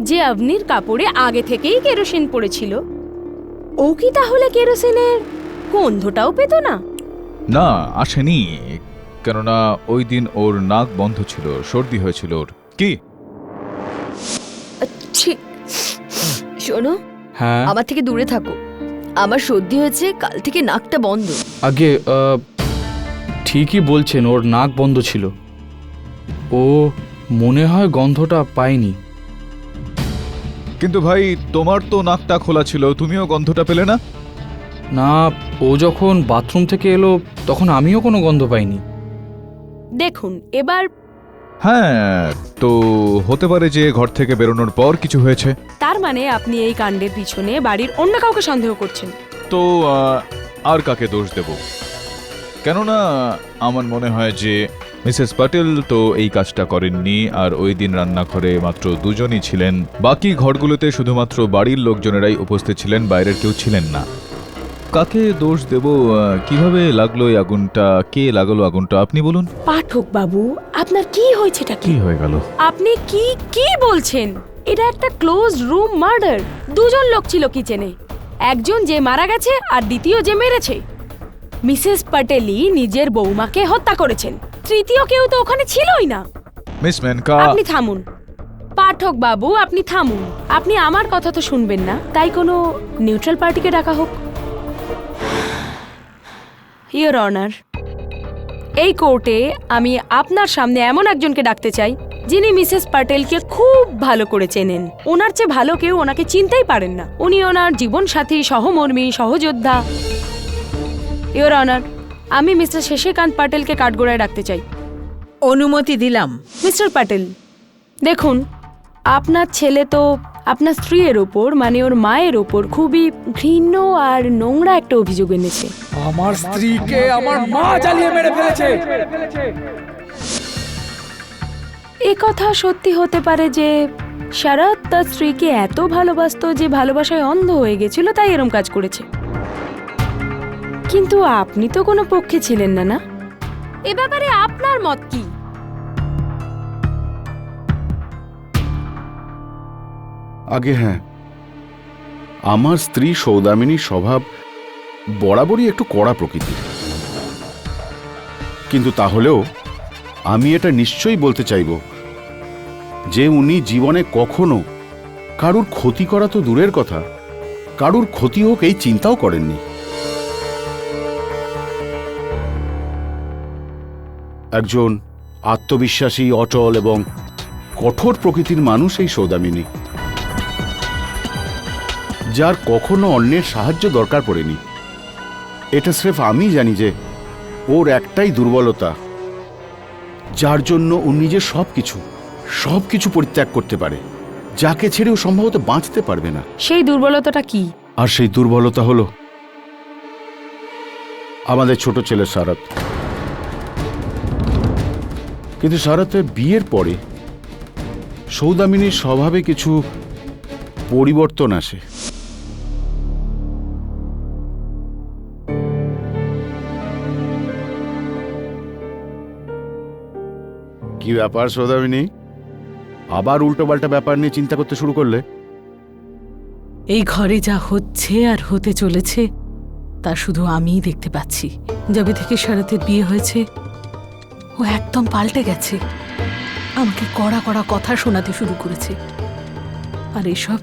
যে অগ্নির কাপড়ে আগে থেকেই কেরোসিন পড়েছিল, ও কি তাহলে কেরোসিনের গন্ধটাও পেত না? না, আসেনি, কেননা ওই দিন ওর নাক বন্ধ ছিল, সর্দি হয়েছিল ওর। কি ঠিক, শোনো, হ্যাঁ আমার থেকে দূরে থাকো। আমার সর্দি হয়েছে, কাল থেকে নাকটা বন্ধ। আগে ঠিকই বলছেন, ওর নাক বন্ধ ছিল, ও মনে হয় গন্ধটা পায়নি। কিন্তু ভাই, তোমার তো নাকটা খোলা ছিল, তুমিও গন্ধটা পেলে না? না, ও যখন বাথরুম থেকে এলো তখন আমিও কোনো গন্ধ পাইনি। দেখুন এবার, হ্যাঁ, তো হতে পারে যে ঘর থেকে বেরোনোর পর কিছু হয়েছে। তার মানে আপনি এই কাণ্ডের পিছনে বাড়ির অন্য কাউকে সন্দেহ করছেন? তো আর কাকে দোষ দেব? কেননা আমার মনে হয় যে মিসেস প্যাটেল তো এই কাজটা করেননি, আর ওই দিন রান্নাঘরে মাত্র দুজনই ছিলেন, বাকি ঘরগুলোতে শুধুমাত্র বাড়ির লোকজনেরাই উপস্থিত ছিলেন, বাইরের কেউ ছিলেন না। কাকে দোষ দেব? কিভাবে লাগলো এই আগুনটা? কে লাগালো আগুনটা আপনি বলুন। পাঠক বাবু, আপনার কি হয়েছেটা কি হয়ে গেল? আপনি কি কি বলছেন? এটা একটা ক্লোজ রুম মার্ডার। দুজন লোক ছিল কিচেনে, একজন যে মারা গেছে আর দ্বিতীয় যে মেরেছে। মিসেস প্যাটেলই নিজের বৌমাকে হত্যা করেছেন, তৃতীয় কেউ তো ওখানে ছিলই না। মিস মেনকা, আপনি থামুন পাঠক বাবু, আপনি থামুন। আপনি আমার কথা তো শুনবেন না, তাই কোনো নিউট্রাল পার্টিকে ডাকা হোক। ইওর অনার, এই কোর্টে আমি আপনার সামনে এমন একজনকে ডাকতে চাই যিনি মিসেস প্যাটেলকে খুব ভালো করে চেনেন। ওনার চেয়ে ভালো কেউ ওনাকে চিনতেই পারেন না। উনি ওনার জীবনসাথী, সহমর্মী, সহযোদ্ধা। ইওর অনার, আমি মিস্টার শশীকান্ত প্যাটেলকে কাঠগোড়ায় ডাকতে চাই। অনুমতি দিলাম। মিস্টার প্যাটেল, দেখুন, আপনার ছেলে তো আপনার স্ত্রীর ওপর, মানে ওর মায়ের ওপর খুবই ঘৃণ্য আর নোংরা একটা অভিযোগ এনেছে। আমার স্ত্রীকে আমার মা জ্বালিয়ে মেরে ফেলেছে। এ কথা সত্যি হতে পারে যে শরৎ তার স্ত্রীকে এত ভালোবাসতো যে ভালোবাসায় অন্ধ হয়ে গেছিল, তাই এরম কাজ করেছে। কিন্তু আপনি তো কোনো পক্ষে ছিলেন না, না? এ ব্যাপারে আপনার মত কি? আগে হ্যাঁ, আমার স্ত্রী সৌদামিনীর স্বভাব বরাবরই একটু কড়া প্রকৃতির, কিন্তু তাহলেও আমি এটা নিশ্চয়ই বলতে চাইব যে উনি জীবনে কখনো কারুর ক্ষতি করা তো দূরের কথা, কারুর ক্ষতি হোক এই চিন্তাও করেননি। একজন আত্মবিশ্বাসী, অটল এবং কঠোর প্রকৃতির মানুষ এই সৌদামিনী, যার কখনো অন্যের সাহায্য দরকার পড়েনি। এটা স্রেফ আমি জানি যে ওর একটাই দুর্বলতা, যার জন্য ও নিজের সবকিছু পরিত্যাগ করতে পারে, যাকে ছেড়ে ও সম্ভবত বাঁচতে পারবে না। সেই দুর্বলতাটা কি? আর সেই দুর্বলতা হলো আমাদের ছোট ছেলে শরৎ। কিন্তু শরতের বিয়ের পরে সৌদামিনীর স্বভাবে কিছু পরিবর্তন আসে। কি ব্যাপার সৌদামিনী, আবার উল্টোপাল্টা ব্যাপার নিয়ে চিন্তা করতে শুরু করলে? এই ঘরে যা হচ্ছে আর হতে চলেছে তা শুধু আমিই দেখতে পাচ্ছি। যবে থেকে শরতের বিয়ে হয়েছে ও একদম পাল্টে গেছে, আমাকে কড়া কড়া কথা শোনাতে শুরু করেছে। আর এসব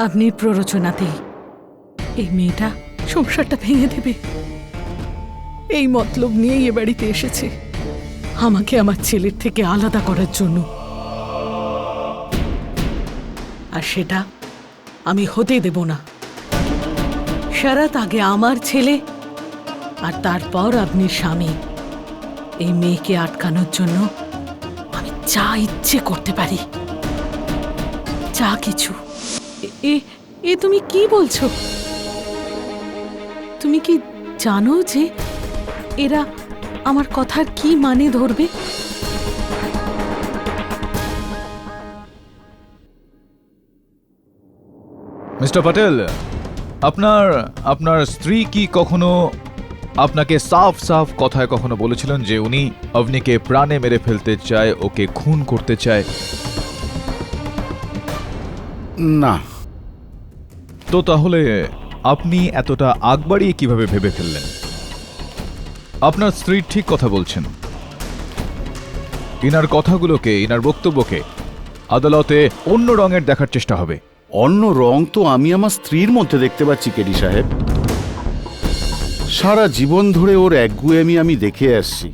আপনি প্ররোচনাতেই এই মেয়েটা সংসারটা ভেঙে দেবে, এই মতলব নিয়েই এ বাড়িতে এসেছে, আমাকে আমার ছেলের থেকে আলাদা করার জন্য। আর সেটা আমি হতে দেব না। শরৎ আগে আমার ছেলে আর তারপর আপনি স্বামী। এই মেয়েকে আটকানোর জন্য আমি যা ইচ্ছে করতে পারি, যা কিছু। এ তুমি কি বলছো? তুমি কি জানো যে এরা আমার কথার কি মানে ধরবে? মিস্টার প্যাটেল, আপনার স্ত্রী কি কখনো আপনাকে সাফ সাফ কথায় কখনো বলেছিলেন যে উনি অবনীকে প্রাণে মেরে ফেলতে চায়, ওকে খুন করতে চায়? না। তো তাহলে আপনি এতটা আগ বাড়িয়ে কিভাবে ভেবে ফেললেন? আপনার স্ত্রী ঠিক কথা বলছেন। ইনার কথাগুলোকে, ইনার বক্তব্যকে আদালতে অন্য রঙের দেখার চেষ্টা হবে। অন্য রং তো আমি আমার স্ত্রীর মধ্যে দেখতে পাচ্ছি কেডি সাহেব। সারা জীবন ধরে ওর একগুঁয়েমি আমি দেখে আসছি।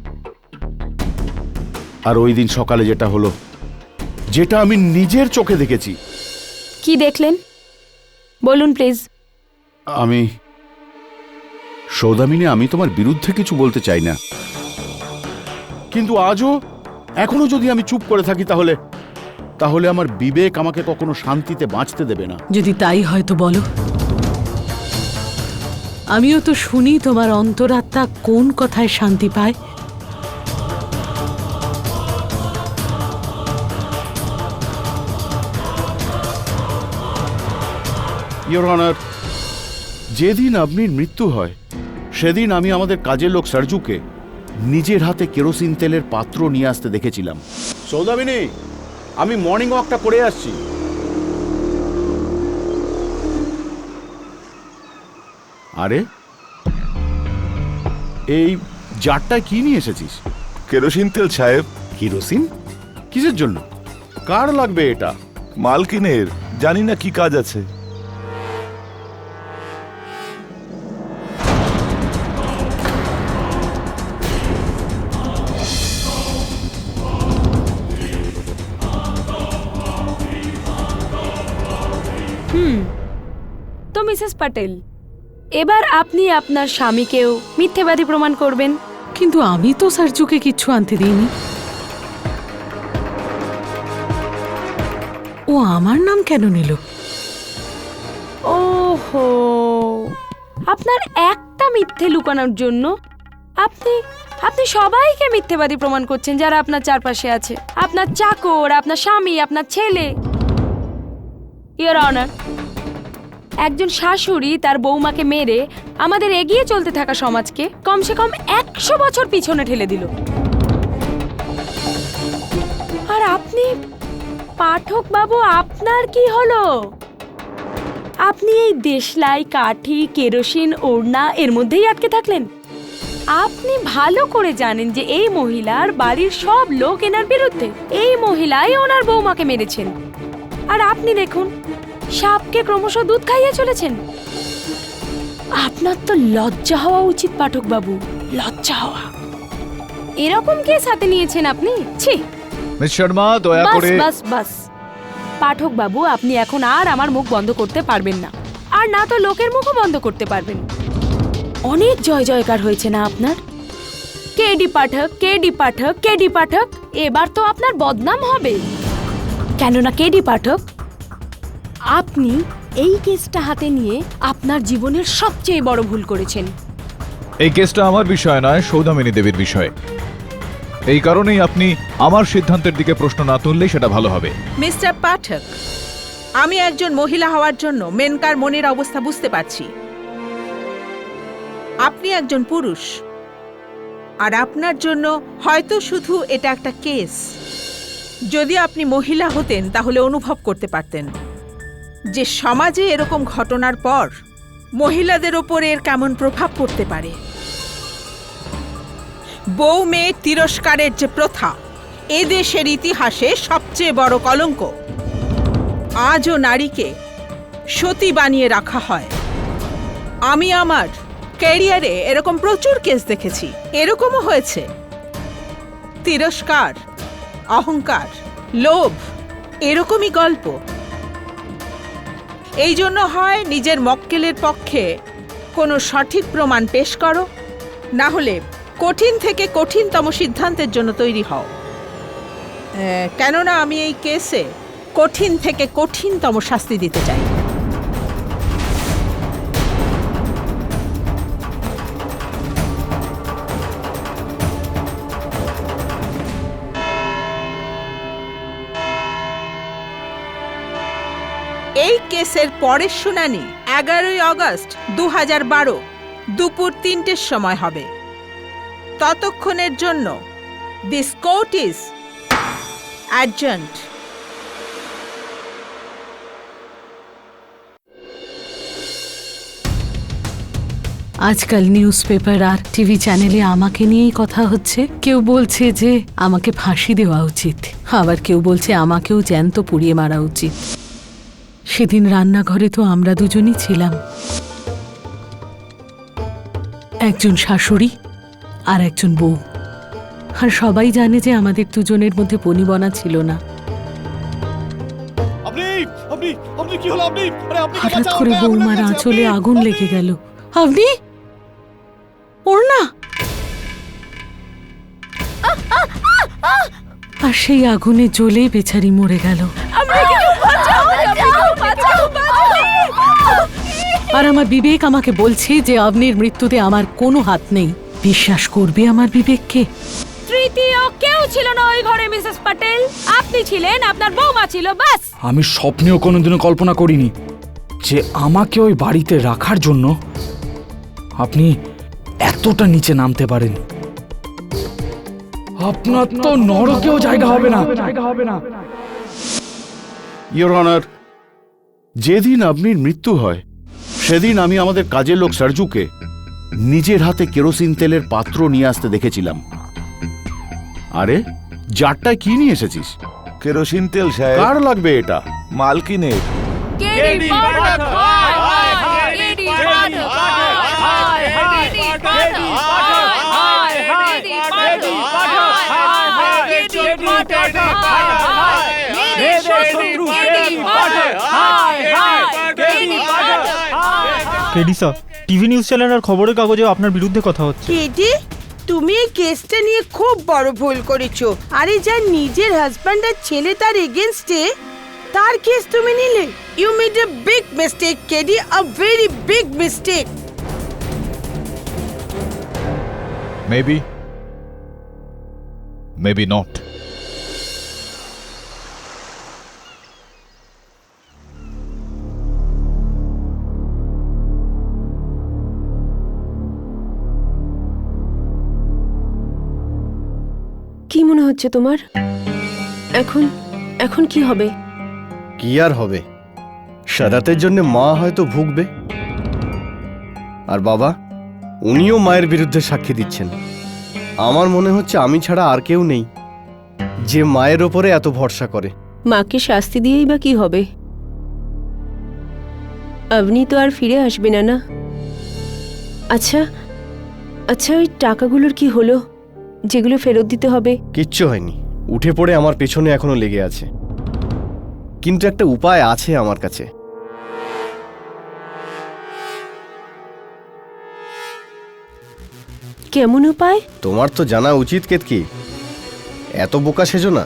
আর ওই দিন সকালে যেটা হলো, যেটা আমি নিজের চোখে দেখেছি। কি দেখলেন বলুন প্লিজ। আমি সৌদামিনী, আমি তোমার বিরুদ্ধে কিছু বলতে চাই না, কিন্তু আজও এখনো যদি আমি চুপ করে থাকি তাহলে আমার বিবেক আমাকে কখনো শান্তিতে বাঁচতে দেবে না। যদি তাই হয়তো বলো, আমিও তো শুনি তোমার অন্তরাত্মা কোন কথায় শান্তি পায়। ইওর অনার, যেদিন আপনির মৃত্যু হয় সেদিন আমি আমাদের কাজের লোক সার্জুকে নিজের হাতে কেরোসিন তেলের পাত্র নিয়ে আসতে দেখেছিলাম। সৌদামিনী, আমি মর্নিং ওয়াকটা করে আসছি। আরে এই জারটা কি নিয়ে এসেছিস? কেরোসিন তেল সাহেব। কেরোসিন? কিসের জন্য? কার লাগবে এটা? মালকিনের, জানি না কি কাজ আছে। তো মিসেস প্যাটেল, এবার আপনি আপনার স্বামীকেও মিথ্যেবাদী প্রমাণ করবেন। কিন্তু আমি তো সার্জুকে কিচ্ছু আনতে দিইনি। ও আমার নাম কেন নিল? ওহো, আপনার একটা মিথ্যে লুকানোর জন্য আপনি আপনি সবাইকে মিথ্যেবাদী প্রমাণ করছেন যারা আপনার চারপাশে আছে, আপনার চাকর, আপনার স্বামী, আপনার ছেলে। ইওর অনার, একজন শাশুড়ি তার বৌমাকে মেরে আমাদের এগিয়ে চলতে থাকা সমাজকে কমসে কম 100 বছর পিছনে ঠেলে দিল। আর আপনি, পাঠক বাবু, আপনার কি হলো? আপনি এই দেশলাই, কাঠি, কেরোসিন, ওড়না এর মধ্যেই আটকে থাকলেন। আপনি ভালো করে জানেন যে এই মহিলার বাড়ির সব লোক এনার বিরুদ্ধে। এই মহিলাই ওনার বৌমাকে মেরেছেন। আর আপনি দেখুন, সাপকে ক্রমশ দুধ খাইয়ে চলেছেন। আপনার তো লজ্জা হওয়া উচিত পাঠক বাবু, লজ্জা হওয়া। এরকম কেস হাতে নিয়েছেন আপনি? ছি! মিস শর্মা, দয়া করে। বাস বাস, পাঠক বাবু, আপনি এখন আর আমার মুখ বন্ধ করতে পারবেন না, আর না তো লোকের মুখও বন্ধ করতে পারবেন। অনেক জয় জয়কার হয়েছে না আপনার? কেডি পাঠক, কেডি পাঠক, কেডি পাঠক। এবার তো আপনার বদনাম হবে, কেননা কেডি পাঠক, আপনি এই কেসটা হাতে নিয়ে আপনার জীবনের সবচেয়ে বড় ভুল করেছেন। এই কেসটা আমার বিষয় নয়, সৌদামিনী দেবীর বিষয়। এই কারণেই আপনি আমার সিদ্ধান্তের দিকে প্রশ্ন না তুললেই সেটা ভালো হবে। মিস্টার পাঠক, আমি একজন মহিলা হওয়ার জন্য মেনকার মনের অবস্থা বুঝতে পারছি। আপনি একজন পুরুষ, আর আপনার জন্য হয়তো শুধু এটা একটা কেস। যদি আপনি মহিলা হতেন তাহলে অনুভব করতে পারতেন যে সমাজে এরকম ঘটনার পর মহিলাদের ওপর এর কেমন প্রভাব পড়তে পারে। বউ মেয়ে তিরস্কারের যে প্রথা এদেশের ইতিহাসে সবচেয়ে বড় কলঙ্ক। আজও নারীকে সতী বানিয়ে রাখা হয়। আমি আমার ক্যারিয়ারে এরকম প্রচুর কেস দেখেছি। এরকমও হয়েছে তিরস্কার, অহংকার, লোভ, এরকমই গল্প। এই জন্য হয় নিজের মক্কেলের পক্ষে কোনো সঠিক প্রমাণ পেশ করো, না হলে কঠিন থেকে কঠিনতম সিদ্ধান্তের জন্য তৈরি হও। কেননা আমি এই কেসে কঠিন থেকে কঠিনতম শাস্তি দিতে চাই। এই কেসের পরের শুনানি 11ই আগস্ট 2012 দুপুর 3টের সময় হবে। ততক্ষণের জন্য দিস কোর্ট ইজ অ্যাডজন্ট। আজকাল নিউজ পেপার আর টিভি চ্যানেলে আমাকে নিয়েই কথা হচ্ছে। কেউ বলছে যে আমাকে ফাঁসি দেওয়া উচিত, আবার কেউ বলছে আমাকেও জ্যান্ত পুড়িয়ে মারা উচিত। সেদিন রান্নাঘরে তো আমরা দুজনই ছিলাম, একজন শাশুড়ি আর একজন বউ। আর সবাই জানে যে আমাদের দুজনের মধ্যে বনিবনা ছিল না। হঠাৎ করে বৌমার আঁচলে আগুন লেগে গেল। আপনি ওর না, আর সেই আগুনে জ্বলে বেচারি মরে গেল। আর আমার বিবেক আমাকে বলছে যে আপনির মৃত্যুতে আমার কোনো হাত নেই। বিশ্বাস করবে আমার বিবেককে? তৃতীয় কেউ ছিল না ওই ঘরে মিসেস প্যাটেল। আপনি ছিলেন, আপনার বৌমা ছিল, বাস। আমি স্বপ্নেও কোনোদিনও কল্পনা করিনি যে আমাকে ওই বাড়িতে রাখার জন্য আপনি এতটা নিচে নামতে পারেন? আপনার তো নরকেও জায়গা হবে না। ইয়োর অনার, যেদিন আপনির মৃত্যু হয় সেদিন আমি আমাদের কাজের লোক সার্জুকে নিজের হাতে কেরোসিন তেলের পাত্র নিয়ে আসতে দেখেছিলাম। আরে, জারটায় কি নিয়ে এসেছিস? কেরোসিন তেল সাহেব। কার লাগবে এটা? মালকিনের। কেডিসা, টিভি নিউজ চ্যানেল আর খবরের কাগজে আপনার বিরুদ্ধে কথা হচ্ছে। কেডি, তুমি এই কেসটা নিয়ে খুব বড় ভুল করেছো। আরে যার নিজের হাজব্যান্ড আর ছেলে তার এগেইনস্টে, তার কেস তুমি নিলে। You made a big mistake KD, a very big mistake. Maybe not. কি মনে হচ্ছে তোমার? এখন কি হবে? কি আর হবে, সাদাতের জন্য মা হয়তো ভুগবে, আর বাবা উনিও মায়ের বিরুদ্ধে সাক্ষী দিচ্ছেন। আমার মনে হচ্ছে আমি ছাড়া আর কেউ নেই যে মায়ের ওপরে এত ভরসা করে। মাকে শাস্তি দিয়েই বা কি হবে? আপনি তো আর ফিরে আসবে না, না? আচ্ছা, ওই টাকাগুলোর কি হলো যেগুলো ফেরত দিতে হবে? কিচ্ছু হয়নি, উঠে পড়ে আমার পেছনে এখনো লেগে আছে, কিন্তু একটা উপায় আছে আমার কাছে। কেমন উপায়? তোমার তো জানা উচিত কেতকি, এত বোকা সেজো না।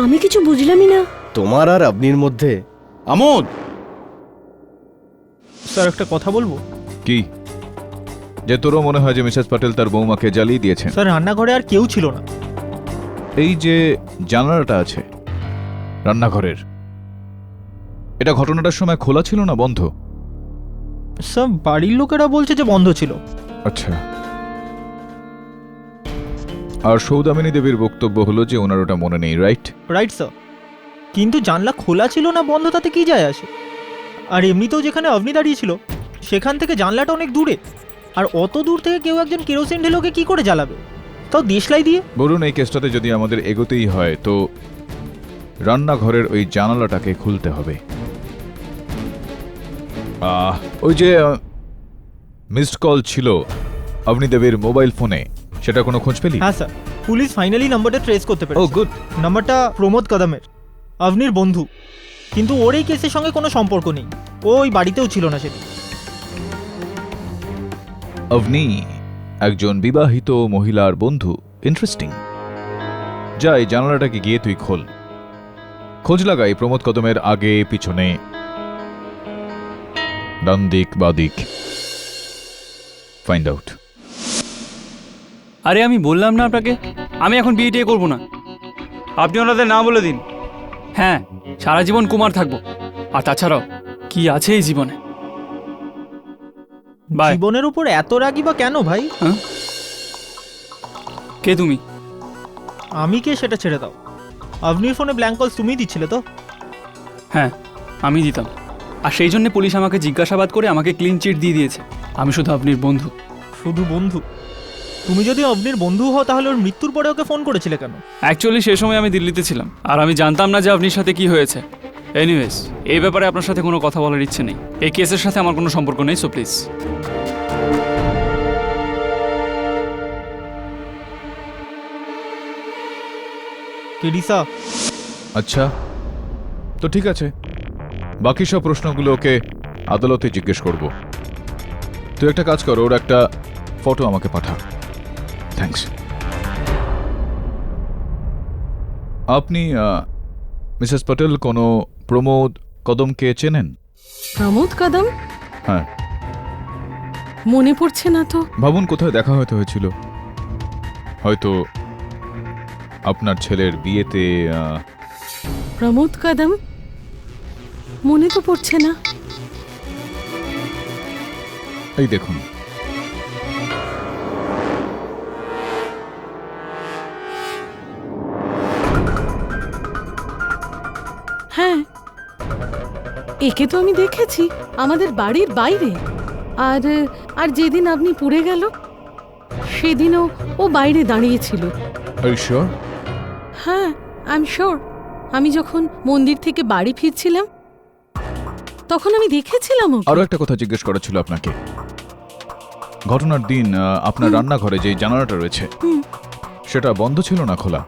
আমি কিছু বুঝলামই না। তোমার আর আপনির মধ্যে। আমোদ, স্যার একটা কথা বলবো? কি? যে তোরও মনে হয় যে মিসেস প্যাটেল তার বৌমাকে জ্বালিয়ে দিয়েছেন? স্যার, রান্নাঘরে আর কেউ ছিল না। এই যে জানালাটা আছে রান্নাঘরের, এটা ঘটনাটার সময় খোলা ছিল না বন্ধ? সব বাড়ির লোকেরা বলছে যে বন্ধ ছিল। আচ্ছা। আর সৌদামিনী দেবীর বক্তব্য হলো যে ওনার ওটা মনে নেই, রাইট? রাইট স্যার, কিন্তু জানলা খোলা ছিল না বন্ধ তাতে কি যায় আসে? আর এমনিতেও যেখানে আপনি দাঁড়িয়েছিল সেখান থেকে জানলাটা অনেক দূরে, আর অত দূর থেকে কেউ একজন কেরোসিন ঢেলোকে কি করে জ্বালাবে, তাও দেশলাই দিয়ে? বলুন, এই কেসটাতে যদি আমাদের এগোতেই হয় তো রান্নাঘরের ওই জানালাটাকে খুলতে হবে। ওই যে মিসড কল ছিল অগ্নিদেবের মোবাইল ফোনে, সেটা কোনো খোঁজ পেলি? হ্যাঁ স্যার, পুলিশ ফাইনালি নাম্বারটা ট্রেস করতে ও পেরেছে। গুড। নাম্বারটা প্রমোদ কদমের, আপনির বন্ধু, কিন্তু ওর এই কেসের সঙ্গে কোনো সম্পর্ক নেই। ও ওই বাড়িতেও ছিল না সেদিন। অগ্নি একজন বিবাহিত মহিলার বন্ধু, ইন্টারেস্টিং। যা, এই জানালাটাকে গিয়ে তুই খোল, খোঁজ লাগাই প্রমোদ কদমের আগে পিছনে, ডান দিক বা দিক, ফাইন্ড আউট। আরে আমি বললাম না আপনাকে, আমি এখন বিয়ে করবো না। আপনি ওনাদের না বলে দিন। হ্যাঁ, সারা জীবন কুমার থাকবো। আর তাছাড়াও কি আছে এই জীবনে? জীবনের উপর এত রাগি বা কেন ভাই? কে তুমি? আমি কে সেটা ছেড়ে দাও। আপনির ফোনে ব্ল্যাঙ্ক কল তুমিই দিচ্ছিলে তো? হ্যাঁ, আমি দিতাম। আর সেই জন্য পুলিশ আমাকে জিজ্ঞাসাবাদ করে আমাকে ক্লিন চিট দিয়ে দিয়েছে। আমি শুধু আপনার বন্ধু। শুধু বন্ধু? তুমি যদি আপনির বন্ধু হও তাহলে ওর মৃত্যুর পরে ওকে ফোন করেছিলে কেন? অ্যাকচুয়ালি সেই সময় আমি দিল্লিতে ছিলাম, আর আমি জানতাম না যে আপনার সাথে কি হয়েছে। এনিওয়েজ, এই ব্যাপারে আপনার সাথে কোনো কথা বলার ইচ্ছে নেই। এই কেসের সাথে আমার কোনো সম্পর্ক নেই, সো প্লিজ। কেডিসা। আচ্ছা, তো ঠিক আছে, বাকি সব প্রশ্নগুলো ওকে আদালতে জিজ্ঞেস করব। তুই একটা কাজ কর, ওর একটা ফটো আমাকে পাঠা। থ্যাঙ্কস। আপনি মিসেস প্যাটেল কোনো প্রমোদ কদমকে চেনেন? প্রমোদ কদম? হ্যাঁ। মনে পড়ছে না তো। ভাবুন কোথায় দেখা হয়েছিল, হয়তো আপনার ছেলের বিয়েতে। প্রমোদ কদম? মনে তো পড়ছে না। এই দেখুন, হ্যাঁ, একে তো আমি দেখেছি আমাদের বাড়ির বাইরে। আর আর যেদিন আপনি পুড়ে গেল সেদিনও ও বাইরে দাঁড়িয়েছিল। Are you sure? হ্যাঁ, আই এম শিওর। আমি যখন মন্দির থেকে বাড়ি ফিরছিলাম তখন আমি দেখেছিলাম ওকে। আরো একটা কথা জিজ্ঞেস করা ছিল আপনাকে। ঘটনার দিন আপনার রান্নাঘরে যে জানালাটা রয়েছে সেটা বন্ধ ছিল না খোলা?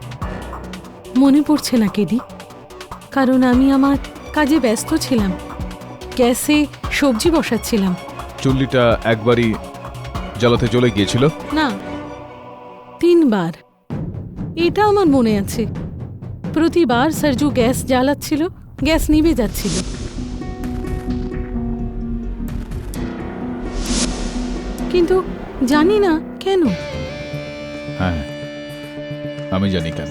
মনে পড়ছে না কেডি, কারণ আমি আমার কাজে ব্যস্ত ছিলাম। গ্যাসে সবজি বসাচ্ছিলাম। চুল্লিটা একবারই জ্বালাতে চলে গিয়েছিল? না, 3 বার। এটা আমার মনে আছে। প্রতিবার সরজু গ্যাস জ্বালাচ্ছিল, গ্যাস নিভে যাচ্ছিল। কিন্তু জানি না কেন। হ্যাঁ, আমি জানি কেন।